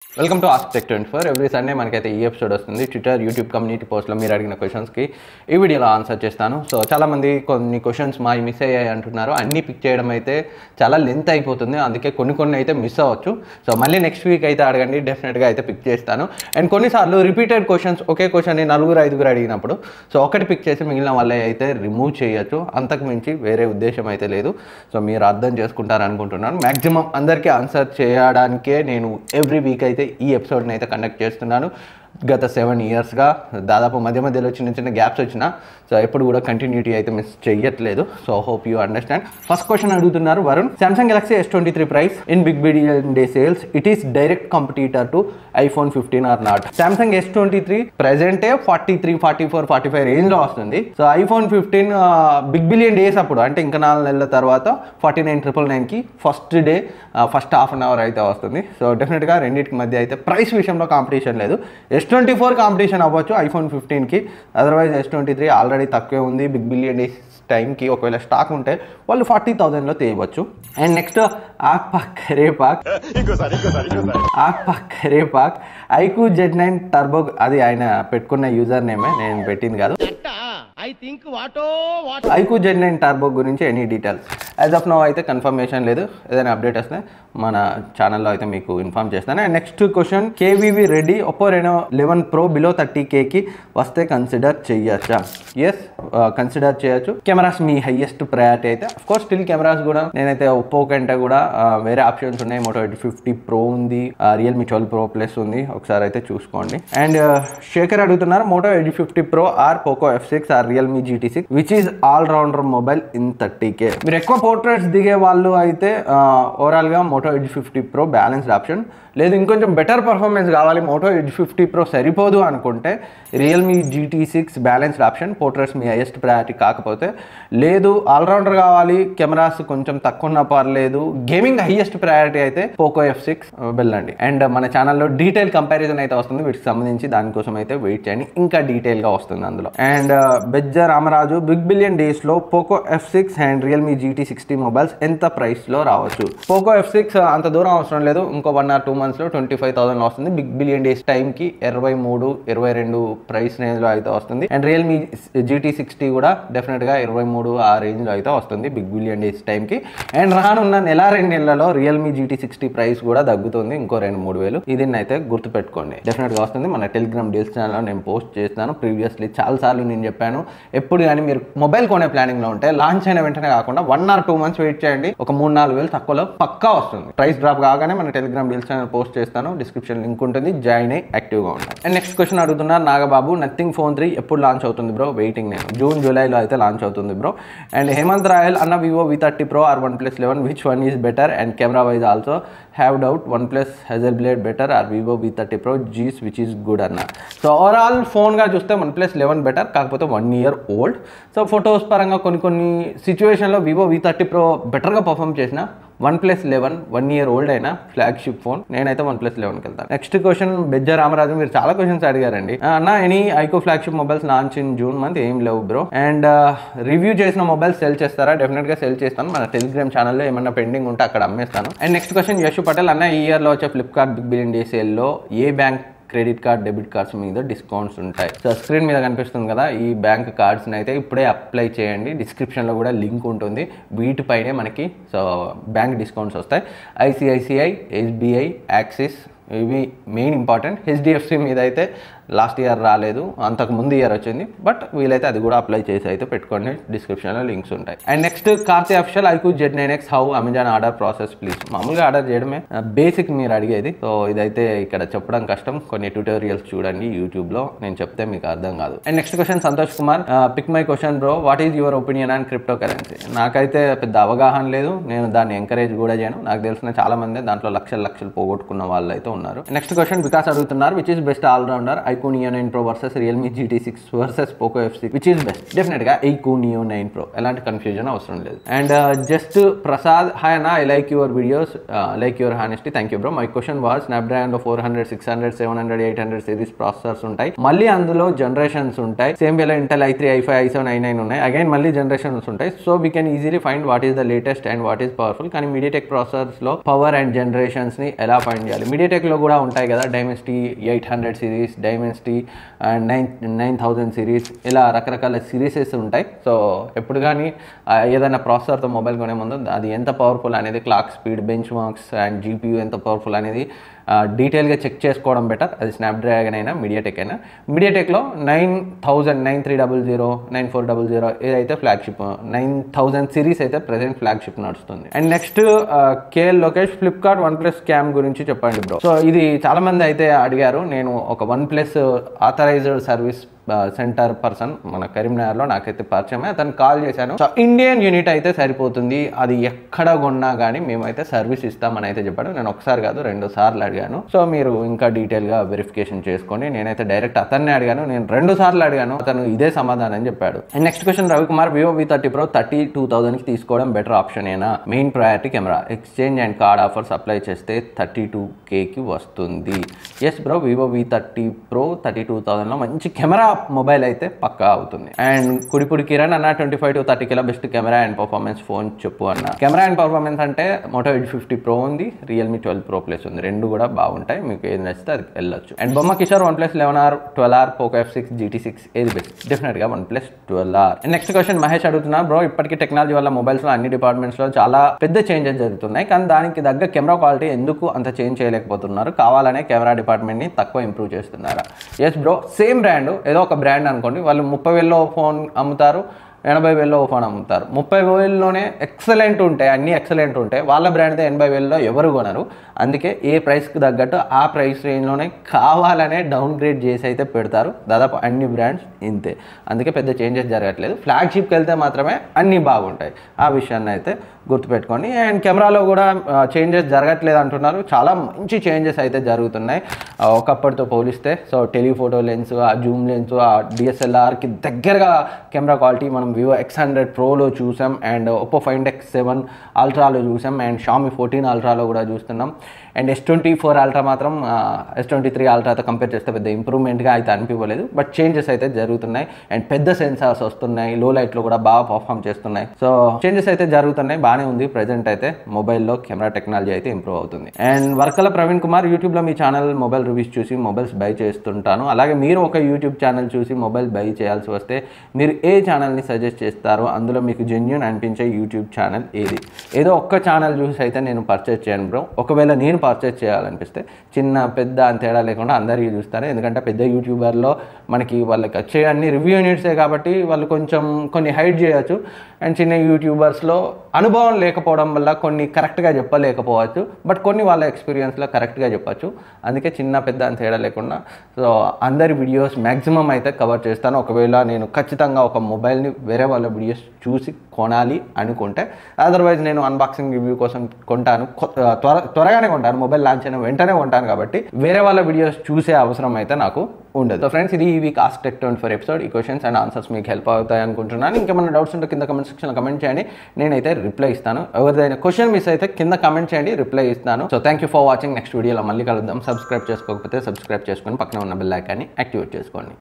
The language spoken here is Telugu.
Welcome to ask tech 24. Every Sunday మనకైతే ఈ ఎపిసోడ్ వస్తుంది. ట్విట్టర్, యూట్యూబ్ కమ్యూనిటీ పోస్ట్లో మీరు అడిగిన క్వశ్చన్స్కి ఈ వీడియోలో ఆన్సర్ చేస్తాను. సో చాలామంది కొన్ని క్వశ్చన్స్ మావి మిస్ అయ్యాయి అంటున్నారు. అన్నీ పిక్ చేయడం అయితే చాలా లెంత్ అయిపోతుంది, అందుకే కొన్ని అయితే మిస్ అవ్వచ్చు. సో మళ్ళీ నెక్స్ట్ వీక్ అయితే అడగండి, డెఫినెట్గా అయితే పిక్ చేస్తాను. అండ్ కొన్నిసార్లు రిపీటెడ్ క్వశ్చన్స్ ఒకే క్వశ్చన్ని 4-5 అడిగినప్పుడు సో ఒకటి పిక్ చేసి మిగిలిన వాళ్ళే అయితే రిమూవ్ చేయొచ్చు. అంతకు మించి వేరే ఉద్దేశం అయితే లేదు. సో మీరు అర్థం చేసుకుంటారు అనుకుంటున్నాను. మ్యాక్సిమం అందరికీ ఆన్సర్ చేయడానికే నేను ఎవ్రీ వీక్ అయితే ఈ ఎపిసోడ్ని అయితే కండక్ట్ చేస్తున్నాను. గత 7 yearsగా దాదాపు మధ్యలో చిన్న గ్యాప్స్ వచ్చినా సో ఎప్పుడు కూడా కంటిన్యూటీ అయితే మిస్ చెయ్యట్లేదు. So hope you understand. First question అడుగుతున్నారు Varun. Samsung Galaxy S23 price in big billion day sales, it is direct competitor to iPhone 15 or not? Samsung S23 ప్రెజెంటే 43, 44, 45 రేంజ్లో వస్తుంది. So iPhone 15 big billion days అప్పుడు అంటే ఇంకా 4 నెలల తర్వాత 49,999కి first day first half an hour అయితే వస్తుంది. సో డెఫినెట్గా రెండింటికి మధ్య అయితే ప్రైస్ విషయంలో కాంపిటీషన్ లేదు. S24 కాంపిటీషన్ అవ్వచ్చు iPhone 15కి, అదర్వైజ్ S23 ఆల్రెడీ తక్కువే ఉంది. బిగ్ బిలియన్ డేస్ టైంకి ఒకవేళ స్టాక్ ఉంటే వాళ్ళు 40,000లో తేయవచ్చు. అండ్ నెక్స్ట్ కరేపాక్ ఐక్యూ Z9 టర్బో, అది ఆయన పెట్టుకున్న యూజర్ నేమే, నేను పెట్టింది కాదు. ఐక్యూ Z9 టర్బో గురించి any details as of now అయితే కన్ఫర్మేషన్ లేదు. ఏదైనా అప్డేట్ వస్తే మన ఛానల్లో అయితే మీకు ఇన్ఫార్మ్ చేస్తాను. And next question, KVV Reddy Oppo Reno 11 Pro below 30Kకి వస్తే కన్సిడర్ చేయొచ్చా? ఎస్, కన్సిడర్ చేయొచ్చు. కెమెరాస్ మీ హైయెస్ట్ ప్రయారిటీ అయితే అఫ్కోర్స్ స్టిల్ కెమెరాస్ కూడా నేనైతే ఒప్పో కంటే కూడా వేరే ఆప్షన్స్ ఉన్నాయి. మోటో Edge50 Pro ఉంది, రియల్మీ 12 Pro Plus ఉంది, ఒకసారి అయితే చూసుకోండి. అండ్ శేఖర్ అడుగుతున్నారు, Moto Edge50 Pro or Poco F6 or Realme GT6 which is all rounder mobile in 30K? మీరు ఎక్కువ పోర్ట్రేట్స్ దిగే వాళ్ళు అయితే ఓవరాల్గా Moto Edge50 Pro balanced option. లేదు ఇంకొంచెం బెటర్ పర్ఫార్మెన్స్ కావాలి, మోటో Edge50 Pro సరిపోదు అనుకుంటే realme GT6 balanced option. Portraits మీ హైయెస్ట్ ప్రయారిటీ కాకపోతే, లేదు ఆల్రౌండర్ కావాలి, కెమెరాస్ కొంచెం తక్కువ ఉన్నా పర్లేదు, గేమింగ్ హైయెస్ట్ ప్రయారిటీ అయితే పోకో F6 వెళ్ళండి. అండ్ మన ఛానల్లో డీటెయిల్ కంపారిజన్ అయితే వస్తుంది వీటికి సంబంధించి, దానికోసం అయితే వెయిట్ చేయండి, ఇంకా డీటెయిల్గా వస్తుంది అందులో. And Bejja Ramaraju, big billion డేస్లో Poco F6 and Realme GT60 mobiles ఎంత ప్రైస్లో రావచ్చు? పోకో F6 అంత దూరం అవసరం లేదు, ఇంకో 1 or 2 monthsలో 25,000 వస్తుంది. బిగ్ బిలియన్ డేస్ టైంకి 23, 22 ప్రైస్ రేంజ్లో అయితే వస్తుంది. అండ్ రియల్మీ GT60 కూడా డెఫినెట్గా 23 ఆ రేంజ్లో అయితే వస్తుంది బిగ్ బిలియన్ డేస్ టైంకి. అండ్ రానున్న 1-2 నెలలలో రియల్మీ GT60 ప్రైస్ కూడా తగ్గుతుంది, ఇంకో 2-3 వేలు. ఇది అయితే గుర్తుపెట్టుకోండి, డెఫినెట్గా వస్తుంది. మన టెలిగ్రామ్ డీల్స్ ఛానల్లో నేను పోస్ట్ చేస్తాను. ప్రీవియస్లీ చాలాసార్లు నేను చెప్పాను, ఎప్పుడు కానీ మీరు మొబైల్ కొనే ప్లానింగ్లో ఉంటే లాంచ్ అయిన వెంటనే కాకుండా 1 or 2 months వెయిట్ చేయండి, ఒక 3-4 వేలు తక్కువలో పక్కా వస్తుంది. ప్రైస్ డ్రాప్ కాగానే మన టెలిగ్రామ్ డీల్స్ ఛానల్ పోస్ట్ చేస్తాను, డిస్క్రిప్షన్ లింక్ ఉంటుంది, జాయిన్ అయ్యి యాక్టివ్గా ఉంటాను. అండ్ నెక్స్ట్ క్వశ్చన్ అడుగుతున్నారు నాగబాబు, నథింగ్ ఫోన్ 3 ఎప్పుడు లాంచ్ అవుతుంది బ్రో? వెయిటింగ్ నేను. జూన్ జూలైలో అయితే లాంచ్ అవుతుంది బ్రో. అండ్ హేమంత్ రాయల్ అన్న, Vivo V30 Pro or OnePlus 11 which one is better? And camera wise also have doubt, OnePlus Hazel Blade better or Vivo V30 Pro Zeiss which is good అన్న. సో ఓవరాల్ ఫోన్గా చూస్తే OnePlus 11 బెటర్, కాకపోతే 1 year old. సో ఫొటోస్ పరంగా కొన్ని సిచ్యువేషన్లో వివో V30 Pro బెటర్గా పర్ఫామ్ చేసిన OnePlus 11 1 year old అయినా ఫ్లాగ్షిప్ ఫోన్, నేనైతే OnePlus 11కి వెళ్తాను. నెక్స్ట్ క్వశ్చన్ బెజ్జ రామరాజు, మీరు చాలా క్వశ్చన్స్ అడిగారండి. అన్న any iQOO flagship mobiles launch in June month? ఏం లేవు బ్రో. అండ్ రివ్యూ చేసిన మొబైల్స్ సెల్ చేస్తారా? డెఫినెట్గా సెల్ చేస్తాను. మన టెలిగ్రామ్ ఛానల్లో ఏమన్నా పెండింగ్ ఉంటే అక్కడ అమ్మేస్తాను. And next question Yashu Patel, అన్న ఈ ఇయర్లో వచ్చే ఫ్లిప్కార్ట్ బిగ్ బిలియన్ డే సేల్లో ఏ bank credit card, debit cards మీద డిస్కౌంట్స్ ఉంటాయి? సో స్క్రీన్ మీద కనిపిస్తుంది కదా, ఈ బ్యాంక్ కార్డ్స్ని అయితే ఇప్పుడే అప్లై చేయండి. డిస్క్రిప్షన్లో కూడా లింక్ ఉంటుంది, వీటిపైనే మనకి సో బ్యాంక్ డిస్కౌంట్స్ వస్తాయి. ICICI, SBI, యాక్సిస్, ఇవి మెయిన్ ఇంపార్టెంట్. HDFC మీద అయితే లాస్ట్ ఇయర్ రాలేదు, అంతకు ముందు ఇయర్ వచ్చింది, బట్ వీలైతే అది కూడా అప్లై చేసి అయితే పెట్టుకోండి, డిస్క్రిప్షన్లో లింక్స్ ఉంటాయి. And next Karthi official, iQOO Z9X how Amazon order process please? మామూలుగా ఆర్డర్ చేయడమే బేసిక్ మీరు అడిగేది, సో ఇదైతే ఇక్కడ చెప్పడం కష్టం, కొన్ని ట్యూటోరియల్స్ చూడండి యూట్యూబ్లో, నేను చెప్తే మీకు అర్థం కాదు. And next question Santosh Kumar, pick my question bro, what is your opinion on crypto currency? నాకైతే పెద్ద అవగాహన లేదు, నేను దాన్ని ఎంకరేజ్ కూడా చేయను. నాకు తెలిసిన చాలా మంది దాంట్లో లక్షలు పోగొట్టుకున్న వాళ్ళు అయితే ఉన్నారు. నెక్స్ట్ క్వశ్చన్ వికాస్ అడుగుతున్నారు, which is best all rounder iQOO Neo 9 Pro versus realme GT6 versus Poco F6 which is best? డెఫినెట్గా ఐక్యూ Neo 9 Pro, ఎలాంటి కన్ఫ్యూజన్ అవసరం లేదు. అండ్ జస్ట్ ప్రసాద్, హాయ్ అన్న, I like your videos, like your honesty, thank you bro. My question was, స్నాప్డ్రాగన్లో 400, 600, 700, 800 సిరీస్ ప్రాసెసర్స్ ఉంటాయి, మళ్ళీ అందులో జనరేషన్స్ ఉంటాయి. సేమ్ వేలో Intel i3, i5, i7, i9 ఉన్నాయి, అగైన్ మళ్ళీ జనరేషన్స్ ఉంటాయి. So we can easily find what is the latest and what is powerful. కానీ మీడియాటెక్ ప్రాసెసర్స్లో పవర్ అండ్ జనరేషన్స్ని ఎలా ఫైండ్ చేయాలి? మీడియాటెక్ మీడియాటెక్లో కూడా ఉంటాయి కదా, Dimensity 800 series, Dimensity and 9000 series, ఇలా రకరకాల సిరీసెస్ ఉంటాయి. సో ఎప్పుడు కానీ ఏదైనా ప్రాసెసర్తో మొబైల్ కొనే ముందు అది ఎంత పవర్ఫుల్ అనేది, clock speed, bench marks and GPU ఎంత పవర్ఫుల్ అనేది డీటెయిల్గా చెక్ చేసుకోవడం బెటర్. అది స్నాప్డ్రాగన్ అయినా మీడియాటెక్ అయినా. మీడియాటెక్లో 9000, 9300, 9400 ఏదైతే ఫ్లాగ్షిప్, 9000 సిరీస్ అయితే ప్రెసెంట్ ఫ్లాగ్షిప్ నడుస్తుంది. And next KL Lokesh, Flipkart OnePlus scam గురించి చెప్పండి బ్రో. సో ఇది చాలా మంది అయితే అడిగారు. నేను ఒక OnePlus authorised service centre person మన కరీంనగర్లో నాకైతే పరిచయమే, అతను కాల్ చేశాను. సో ఇండియన్ యూనిట్ అయితే సరిపోతుంది, అది ఎక్కడ కొన్నా కానీ మేమైతే సర్వీస్ ఇస్తామని అయితే చెప్పాడు. నేను ఒకసారి కాదు 2 సార్లు అడిగాను. సో మీరు ఇంకా డీటెయిల్గా వెరిఫికేషన్ చేసుకొని, నేనైతే డైరెక్ట్ అతన్నే అడిగాను, నేను 2 సార్లు అడిగాను, అతను ఇదే సమాధానం చెప్పాడు. And next question Ravikumar, Vivo V30 Pro 32,000కి తీసుకోవడం బెటర్ ఆప్షన్ ఏనా? Main priority camera, exchange and card offers apply చేస్తే 32Kకి వస్తుంది. Yes bro, Vivo V30 Pro 32,000లో మంచి కెమెరా మొబైల్ అయితే పక్కా అవుతుంది. అండ్ కుడిపూడి కిరణ్ అన్న, 25 to 30K best camera and performance phone చెప్పు అన్న. కెమెరా అండ్ పర్ఫార్మెన్స్ అంటే Moto Edge 50 Pro ఉంది, Realme 12 Pro Plus ఉంది, 2 కూడా బాగుంటాయి, మీకు ఏది నచ్చితే అది వెళ్ళొచ్చు. అండ్ బొమ్మ Kishore, OnePlus 11R, 12R, Poco F6, GT6 ఏది బెస్ట్? డెఫినెట్గా OnePlus 12R. And next question Mahesh అడుగుతున్నా, బ్రో ఇప్పటికీ టెక్నాలజీ వల్ల మొబైల్స్లో అన్ని డిపార్ట్మెంట్స్లో చాలా పెద్ద చేంజెస్ జరుగుతున్నాయి, కానీ దానికి తగ్గ కెమెరా క్వాలిటీ ఎందుకు అంత చేంజ్ చేయలేకపోతున్నారు? కావాలనే కెమెరా డిపార్ట్మెంట్ని తక్కువ ఇంప్రూవ్ చేస్తున్నారా? ఎస్ బ్రో, సేమ్ బ్రాండ్, ఏదో ఒక బ్రాండ్ అనుకోండి, వాళ్ళు 30,000లో ఫోన్ అమ్ముతారు, 80,000లో ఫోన్ అమ్ముతారు. 30,000లోనే ఎక్సలెంట్ ఉంటాయి, అన్నీ ఎక్సలెంట్ ఉంటాయి, వాళ్ళ బ్రాండ్తో 80,000లో ఎవరు కొనరు. అందుకే ఏ ప్రైస్కి తగ్గట్టు ఆ ప్రైస్ రేంజ్లోనే కావాలనే డౌన్ గ్రేడ్ చేసి అయితే పెడతారు. దాదాపు అన్ని బ్రాండ్స్ ఇంతే, అందుకే పెద్ద చేంజెస్ జరగట్లేదు. ఫ్లాగ్షిప్కి వెళ్తే మాత్రమే అన్నీ బాగుంటాయి, ఆ విషయాన్ని అయితే గుర్తుపెట్టుకోండి. అండ్ కెమెరాలో కూడా చేంజెస్ జరగట్లేదు అంటున్నారు, చాలా మంచి చేంజెస్ అయితే జరుగుతున్నాయి ఒకప్పటితో పోలిస్తే. సో టెలిఫోటో లెన్స్, ఆ జూమ్ లెన్స్, ఆ DSLRకి దగ్గరగా కెమెరా క్వాలిటీ మనం Vivo X100 Proలో చూసాం, అండ్ Oppo Find X7 Ultraలో చూసాం, అండ్ Xiaomi 14 Ultraలో కూడా చూస్తున్నాం. అండ్ S24 Ultra మాత్రం S23 Ultraతో కంపేర్ చేస్తే పెద్ద ఇంప్రూవ్మెంట్గా అయితే అనిపించలేదు, బట్ చేంజెస్ అయితే జరుగుతున్నాయి. అండ్ పెద్ద సెన్సార్స్ వస్తున్నాయి, లో లైట్లో కూడా బాగా పర్ఫామ్ చేస్తున్నాయి. సో చేంజెస్ అయితే జరుగుతున్నాయి, బాగానే ఉంది. ప్రజెంట్ అయితే మొబైల్లో కెమెరా టెక్నాలజీ అయితే ఇంప్రూవ్ అవుతుంది. అండ్ వర్కల ప్రవీణ్ కుమార్, యూట్యూబ్లో మీ ఛానల్ మొబైల్ రివ్యూస్ చూసి మొబైల్స్ బై చేస్తుంటాను, అలాగే మీరు ఒక యూట్యూబ్ ఛానల్ చూసి మొబైల్ బై చేయాల్సి వస్తే మీరు ఏ ఛానల్ని సజెస్ట్ చేస్తారో? అందులో మీకు జెన్యూన్ అనిపించే యూట్యూబ్ ఛానల్ ఏది? ఏదో ఒక్క ఛానల్ చూసి అయితే నేను పర్చేస్ చేయను బ్రో. ఒకవేళ నేను పర్చేస్ చేయాలనిపిస్తే చిన్న పెద్ద అని తేడా లేకుండా అందరికీ చూస్తాను, ఎందుకంటే పెద్ద యూట్యూబర్లో మనకి వాళ్ళకి వచ్చే అన్ని రివ్యూ యూనిట్సే కాబట్టి వాళ్ళు కొంచెం కొన్ని హైడ్ చేయొచ్చు. అండ్ చిన్న యూట్యూబర్స్లో అనుభవం లేకపోవడం వల్ల కొన్ని కరెక్ట్గా చెప్పలేకపోవచ్చు, బట్ కొన్ని వాళ్ళ ఎక్స్పీరియన్స్లో కరెక్ట్గా చెప్పచ్చు. అందుకే చిన్న పెద్ద అని తేడా లేకుండా సో అందరి వీడియోస్ మ్యాక్సిమం అయితే కవర్ చేస్తాను. ఒకవేళ నేను ఖచ్చితంగా ఒక మొబైల్ని వేరే వాళ్ళ వీడియోస్ చూసి కొనాలి అనుకుంటే, అదర్వైజ్ నేను అన్బాక్సింగ్ రివ్యూ కోసం కొంటాను, త్వరగానే కొంటాను, మొబైల్ లాంచ్ అయిన వెంటనే కొంటాను, కాబట్టి వేరే వాళ్ళ వీడియోస్ చూసే అవసరం అయితే నాకు ఉండదు. సో ఫ్రెండ్స్, ఇది ఈ వీక్ ఆస్క్ టెక్ 24 ఎపిసోడ్. ఈ క్వశ్చన్స్ అండ్ ఆన్సర్స్ మీకు హెల్ప్ అవుతాయి అనుకుంటున్నాను. ఇంకేమైనా డౌట్స్ ఉంటే కింద కమెంట్ సెక్షన్లో కమెంట్ చేయండి, నేనైతే రిప్లై ఇస్తాను. ఎవరిదైనా క్వశ్చన్ మిస్ అయితే కింద కమెంట్ చేయండి, రిప్లై ఇస్తాను. So thank you for watching. Next వీడియోలో మళ్ళీ కలుద్దాం. సబ్స్క్రైబ్ చేసుకోకపోతే సబ్స్క్రైబ్ చేసుకొని పక్కన ఉన్న బెల్ ఐకాన్ని యాక్టివేట్ చేసుకోండి.